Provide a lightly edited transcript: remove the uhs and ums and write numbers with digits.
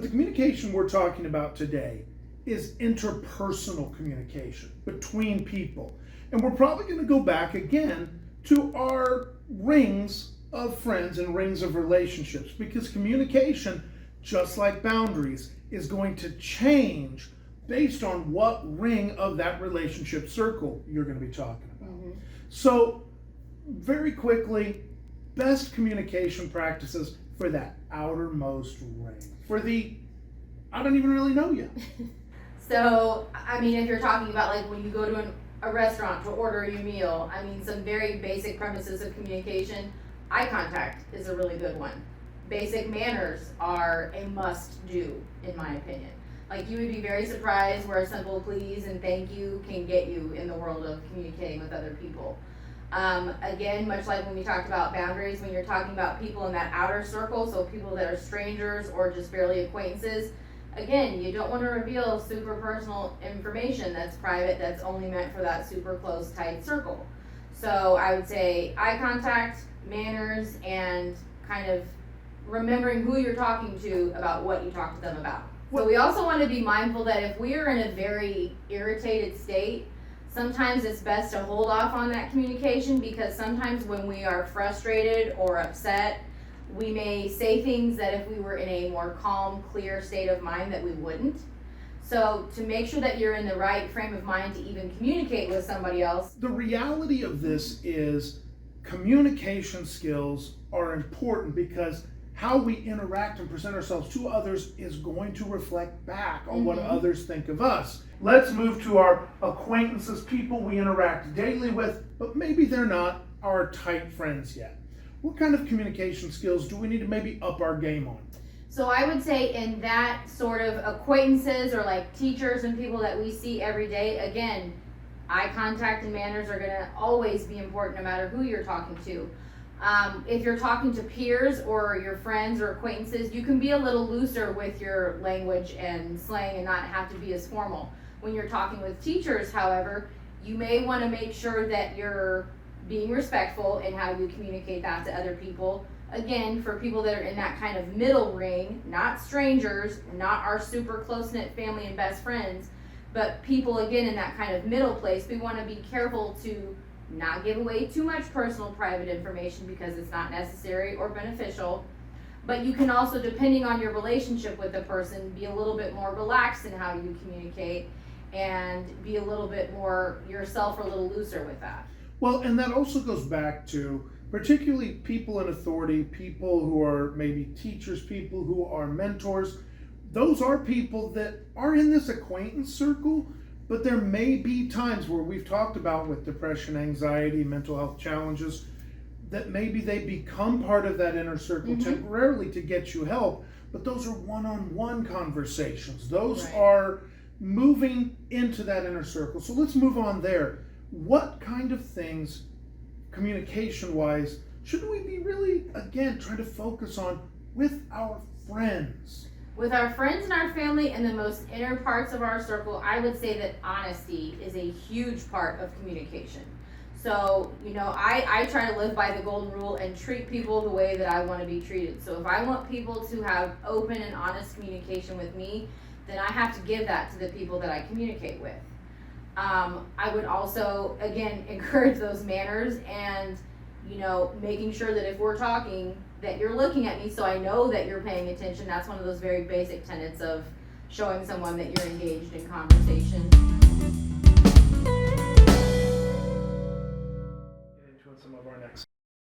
But the communication we're talking about today is interpersonal communication between people. And we're probably going to go back again to our rings of friends and rings of relationships, because communication, just like boundaries, is going to change based on what ring of that relationship circle you're going to be talking about. So, very quickly, best communication practices for that outermost ring. For the, I don't even really know you. So, I mean, if you're talking about like when you go to a restaurant to order your meal, I mean, some very basic premises of communication, eye contact is a really good one. Basic manners are a must-do, in my opinion. Like, you would be very surprised where a simple please and thank you can get you in the world of communicating with other people. Again, much like when we talked about boundaries, when you're talking about people in that outer circle, so people that are strangers or just barely acquaintances, again, you don't want to reveal super personal information that's private, that's only meant for that super close, tight circle. So I would say eye contact, manners, and kind of remembering who you're talking to about what you talk to them about. So we also want to be mindful that if we are in a very irritated state, sometimes it's best to hold off on that communication, because sometimes when we are frustrated or upset, we may say things that if we were in a more calm, clear state of mind that we wouldn't. So to make sure that you're in the right frame of mind to even communicate with somebody else. The reality of this is communication skills are important, because how we interact and present ourselves to others is going to reflect back on what others think of us. Let's move to our acquaintances, people we interact daily with, but maybe they're not our tight friends yet. What kind of communication skills do we need to maybe up our game on? So I would say in that sort of acquaintances or like teachers and people that we see every day, again, eye contact and manners are going to always be important no matter who you're talking to. If you're talking to peers or your friends or acquaintances, you can be a little looser with your language and slang and not have to be as formal. When you're talking with teachers, however, you may want to make sure that you're being respectful in how you communicate that to other people. Again, for people that are in that kind of middle ring, not strangers, not our super close-knit family and best friends, but people, again, in that kind of middle place, we want to be careful to not give away too much personal private information because it's not necessary or beneficial. But you can also, depending on your relationship with the person, be a little bit more relaxed in how you communicate and be a little bit more yourself or a little looser with that. Well, and that also goes back to particularly people in authority, people who are maybe teachers, people who are mentors. Those are people that are in this acquaintance circle, but there may be times where we've talked about with depression, anxiety, mental health challenges, that maybe they become part of that inner circle temporarily to get you help, but those are one-on-one conversations. Those are moving into that inner circle. So let's move on there. What kind of things, communication-wise, should we be really, again, trying to focus on with our friends? With our friends and our family and the most inner parts of our circle, I would say that honesty is a huge part of communication. So, you know, I try to live by the golden rule and treat people the way that I want to be treated. So if I want people to have open and honest communication with me, then I have to give that to the people that I communicate with. I would also, again, encourage those manners and, you know, making sure that if we're talking, that you're looking at me so I know that you're paying attention. That's one of those very basic tenets of showing someone that you're engaged in conversation. Get into some of our next